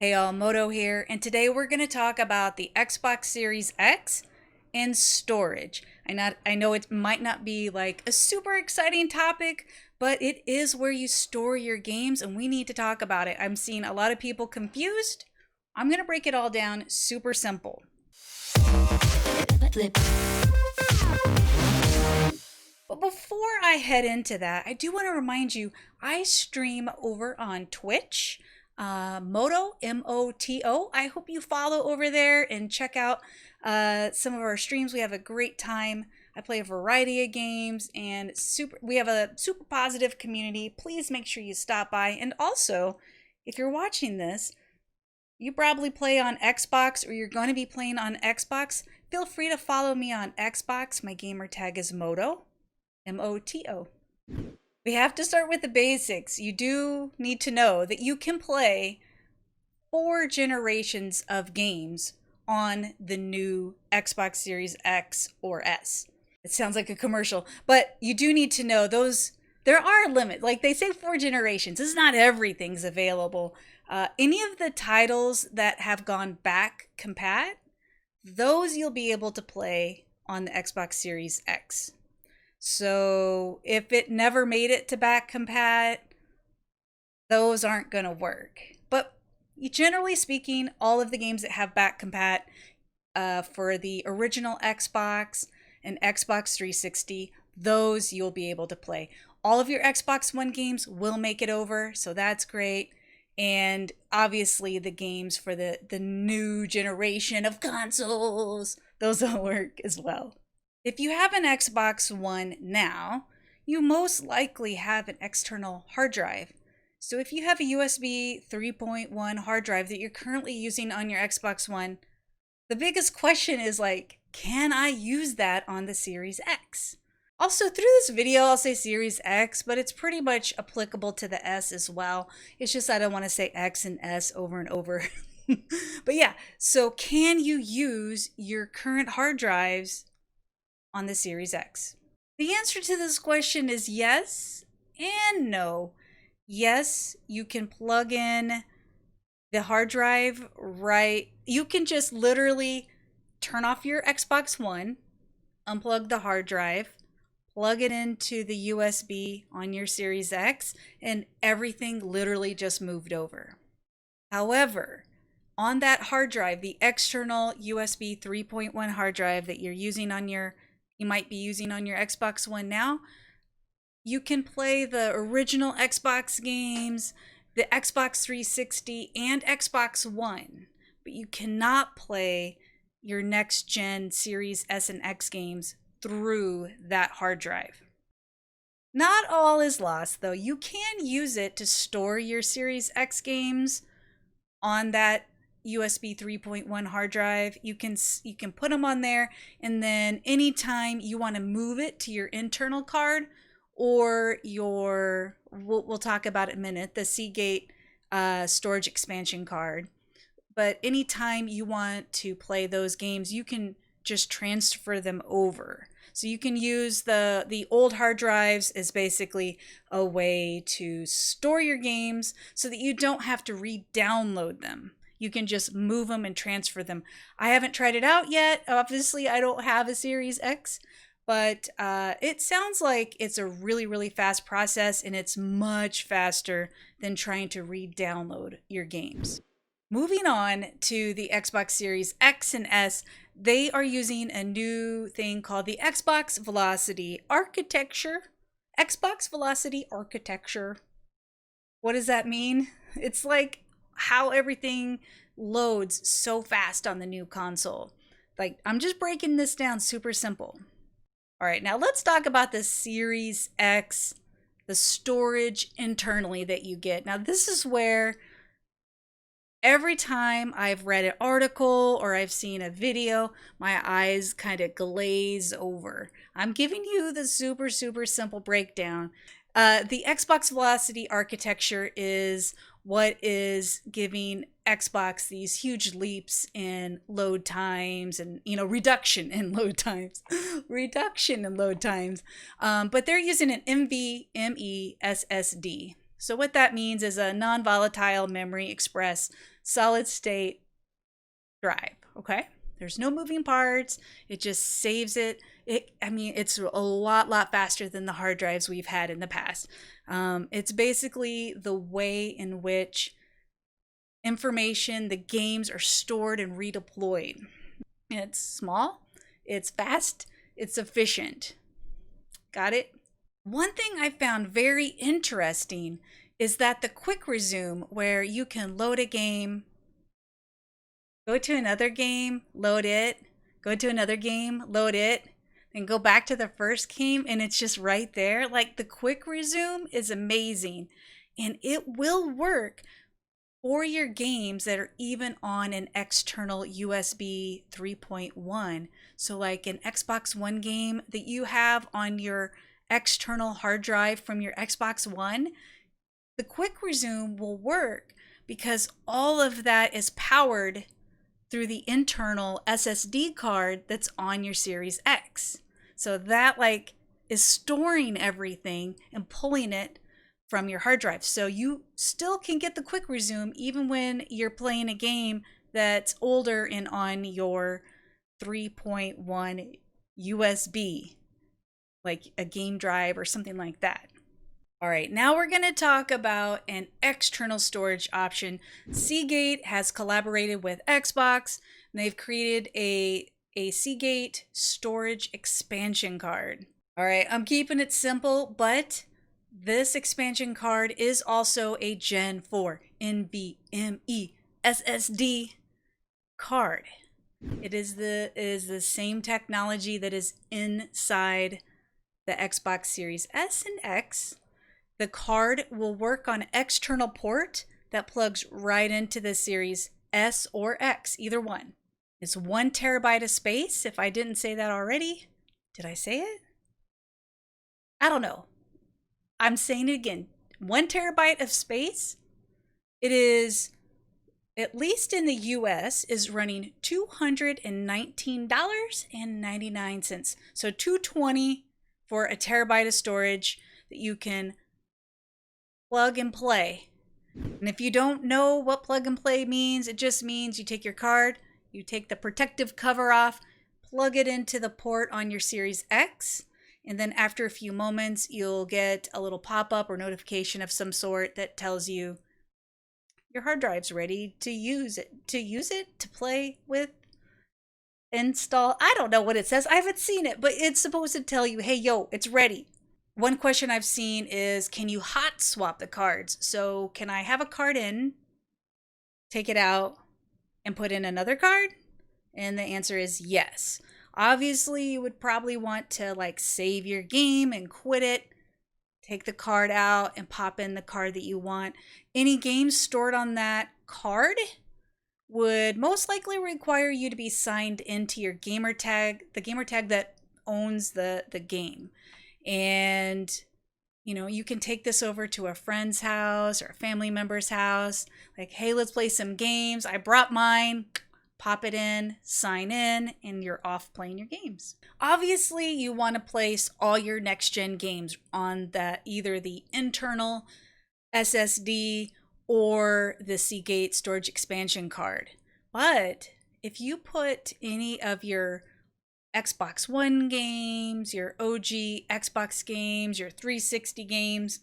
Hey all, Moto here, and today we're going to talk about the Xbox Series X and storage. I know it might not be like a super exciting topic, but it is where you store your games and we need to talk about it. I'm seeing a lot of people confused. I'm going to break it all down super simple. But before I head into that, I do want to remind you, I stream over on Twitch. Moto, M-O-T-O. I hope you follow over there and check out some of our streams. We have a great time. I play a variety of games and we have a super positive community. Please make sure you stop by. And also, if you're watching this, you probably play on Xbox or you're going to be playing on Xbox. Feel free to follow me on Xbox. My gamer tag is Moto, M-O-T-O. We have to start with the basics. You do need to know that you can play 4 generations of games on the new Xbox Series X or S. It sounds like a commercial, but you do need to know there are limits. Like they say 4 generations. It's not everything's available. Any of the titles that have gone back compat, those you'll be able to play on the Xbox Series X. So if it never made it to back compat, those aren't going to work. But generally speaking, all of the games that have back compat for the original Xbox and Xbox 360, those you'll be able to play. All of your Xbox One games will make it over, so that's great. And obviously the games for the new generation of consoles, those will work as well. If you have an Xbox One now, you most likely have an external hard drive. So if you have a USB 3.1 hard drive that you're currently using on your Xbox One, the biggest question is like, can I use that on the Series X? Also, through this video, I'll say Series X, but it's pretty much applicable to the S as well. It's just I don't want to say X and S over and over. But yeah, so can you use your current hard drives on the Series X? The answer to this question is yes and no. Yes, you can plug in the hard drive, right? You can just literally turn off your Xbox One, unplug the hard drive, plug it into the USB on your Series X, and everything literally just moved over. However, on that hard drive, the external USB 3.1 hard drive that you might be using on your Xbox One now, you can play the original Xbox games, the Xbox 360, and Xbox One, but you cannot play your next gen Series S and X games through that hard drive. Not all is lost though. You can use it to store your Series X games on that USB 3.1 hard drive. You can put them on there, and then anytime you want to move it to your internal card or we'll talk about it in a minute, the Seagate Storage Expansion Card. But anytime you want to play those games, you can just transfer them over. So you can use the old hard drives as basically a way to store your games so that you don't have to re-download them. You can just move them and transfer them. I haven't tried it out yet. Obviously, I don't have a Series X, but it sounds like it's a really, really fast process, and it's much faster than trying to re-download your games. Moving on to the Xbox Series X and S, they are using a new thing called the Xbox Velocity Architecture. Xbox Velocity Architecture. What does that mean? It's like how everything loads so fast on the new console. Like, I'm just breaking this down super simple. All right, now let's talk about the Series X, the storage internally that you get. Now, this is where every time I've read an article or I've seen a video, my eyes kind of glaze over. I'm giving you the super, super simple breakdown. The Xbox Velocity Architecture is what is giving Xbox these huge leaps in load times and, reduction in load times. But they're using an NVMe SSD. So what that means is a non-volatile memory express solid state drive, okay? There's no moving parts. It just saves it. I mean, it's a lot faster than the hard drives we've had in the past. It's basically the way in which information, the games are stored and redeployed. It's small, it's fast, it's efficient. Got it? One thing I found very interesting is that the quick resume, where you can load a game, go to another game, load it, go to another game, load it, and go back to the first game, and it's just right there. Like, the quick resume is amazing, and it will work for your games that are even on an external USB 3.1. So like an Xbox One game that you have on your external hard drive from your Xbox One, the quick resume will work because all of that is powered through the internal SSD card that's on your Series X. So that like is storing everything and pulling it from your hard drive. So you still can get the quick resume even when you're playing a game that's older and on your 3.1 USB, like a game drive or something like that. All right, now we're going to talk about an external storage option. Seagate has collaborated with Xbox, and they've created a Seagate Storage Expansion Card. All right, I'm keeping it simple, but this expansion card is also a Gen 4 NVMe SSD card. It is the same technology that is inside the Xbox Series S and X. The card will work on an external port that plugs right into the Series S or X, either one. It's 1 terabyte of space. If I didn't say that already, did I say it? I don't know. I'm saying it again. 1 terabyte of space. It is, at least in the US, is running $219.99. So $220 for a terabyte of storage that you can plug and play. And if you don't know what plug and play means, it just means you take your card, you take the protective cover off, plug it into the port on your Series X, and then after a few moments, you'll get a little pop-up or notification of some sort that tells you your hard drive's ready to use it, to play with, install. I don't know what it says. I haven't seen it, but it's supposed to tell you, hey, yo, it's ready. One question I've seen is, can you hot swap the cards? So can I have a card in, take it out, and put in another card? And the answer is yes. Obviously, you would probably want to like save your game and quit it, take the card out and pop in the card that you want. Any games stored on that card would most likely require you to be signed into your gamer tag, the gamer tag that owns the game. And you know, you can take this over to a friend's house or a family member's house. Like, hey, let's play some games. I brought mine. Pop it in, sign in, and you're off playing your games. Obviously, you want to place all your next-gen games on either the internal SSD or the Seagate Storage Expansion Card. But if you put any of your Xbox One games, your OG Xbox games, your 360 games,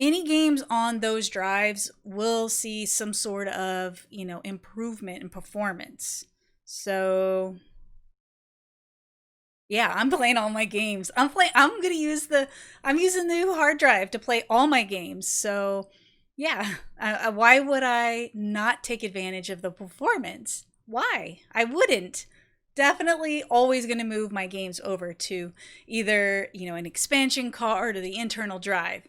any games on those drives will see some sort of, you know, improvement in performance. So yeah, I'm playing all my games. I'm using the new hard drive to play all my games. So yeah, why would I not take advantage of the performance? Why? I wouldn't. Definitely always going to move my games over to either, you know, an expansion card or the internal drive.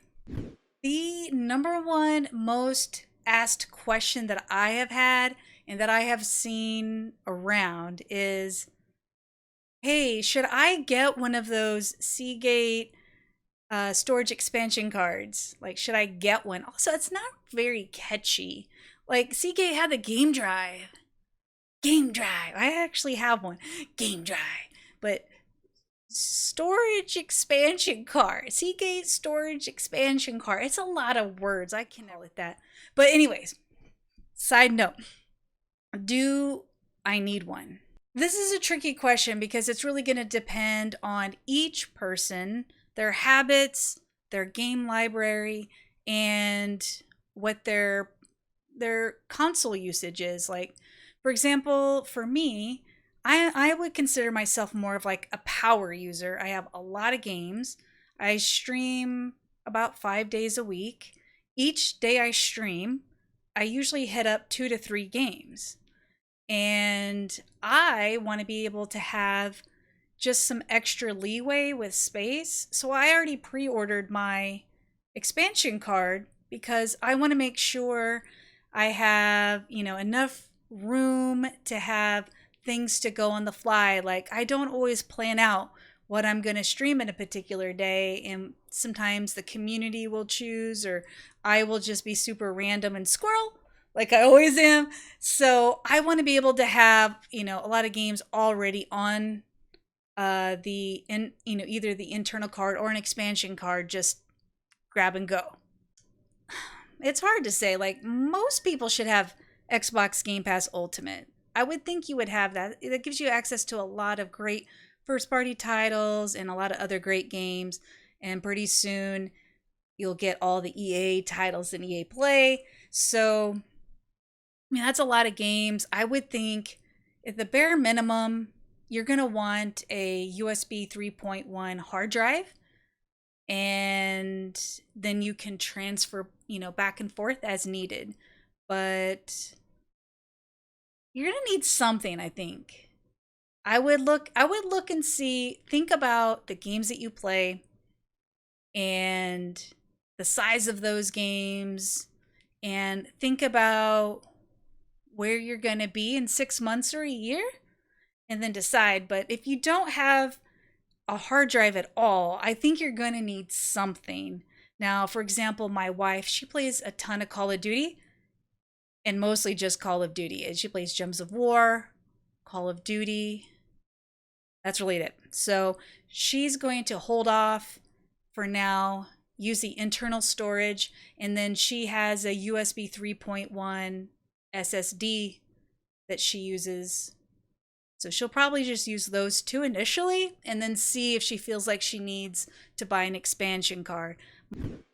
The number one most asked question that I have had and that I have seen around is, hey, should I get one of those Seagate storage expansion cards? Like, should I get one? Also, it's not very catchy. Like, Seagate had the game drive. Game drive. I actually have one. Game drive. But Storage Expansion Card. Seagate Storage Expansion Card. It's a lot of words. I cannot with that. But anyways, side note, do I need one? This is a tricky question because it's really going to depend on each person, their habits, their game library, and what their console usage is. Like, for example, for me, I would consider myself more of like a power user. I have a lot of games. I stream about 5 days a week. Each day I stream, I usually hit up 2 to 3 games. And I want to be able to have just some extra leeway with space. So I already pre-ordered my expansion card because I want to make sure I have, enough room to have things to go on the fly. Like, I don't always plan out what I'm going to stream in a particular day, and sometimes the community will choose, or I will just be super random and squirrel like I always am. So I want to be able to have, a lot of games already on either the internal card or an expansion card, just grab and go. It's hard to say. Like, most people should have Xbox Game Pass Ultimate. I would think you would have that. That gives you access to a lot of great first party titles and a lot of other great games. And pretty soon you'll get all the EA titles in EA Play. So, that's a lot of games. I would think at the bare minimum, you're going to want a USB 3.1 hard drive. And then you can transfer, back and forth as needed. But you're going to need something, I think. I would look and think about the games that you play and the size of those games, and think about where you're going to be in 6 months or a year, and then decide. But if you don't have a hard drive at all, I think you're going to need something. Now, for example, my wife, she plays a ton of Call of Duty, and mostly just Call of Duty. And she plays Gems of War, Call of Duty. That's really it. So she's going to hold off for now, use the internal storage, and then she has a USB 3.1 SSD that she uses. So she'll probably just use those two initially, and then see if she feels like she needs to buy an expansion card.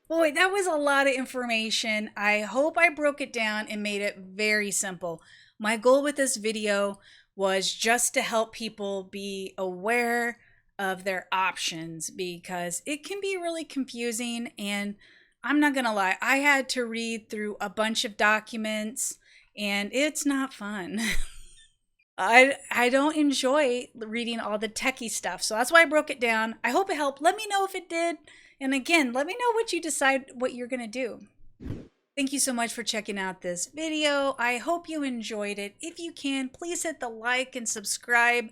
Boy, that was a lot of information. I hope I broke it down and made it very simple. My goal with this video was just to help people be aware of their options, because it can be really confusing. And I'm not gonna lie, I had to read through a bunch of documents, and it's not fun. I don't enjoy reading all the techie stuff, so that's why I broke it down. I hope it helped. Let me know if it did. And again, let me know what you decide what you're gonna do. Thank you so much for checking out this video. I hope you enjoyed it. If you can, please hit the like and subscribe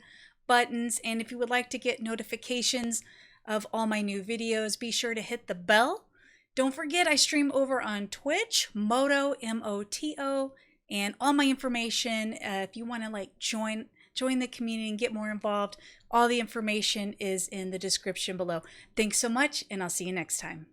buttons. And if you would like to get notifications of all my new videos, be sure to hit the bell. Don't forget, I stream over on Twitch, Moto, M-O-T-O, and all my information, if you want to join the community and get more involved, all the information is in the description below. Thanks so much, and I'll see you next time.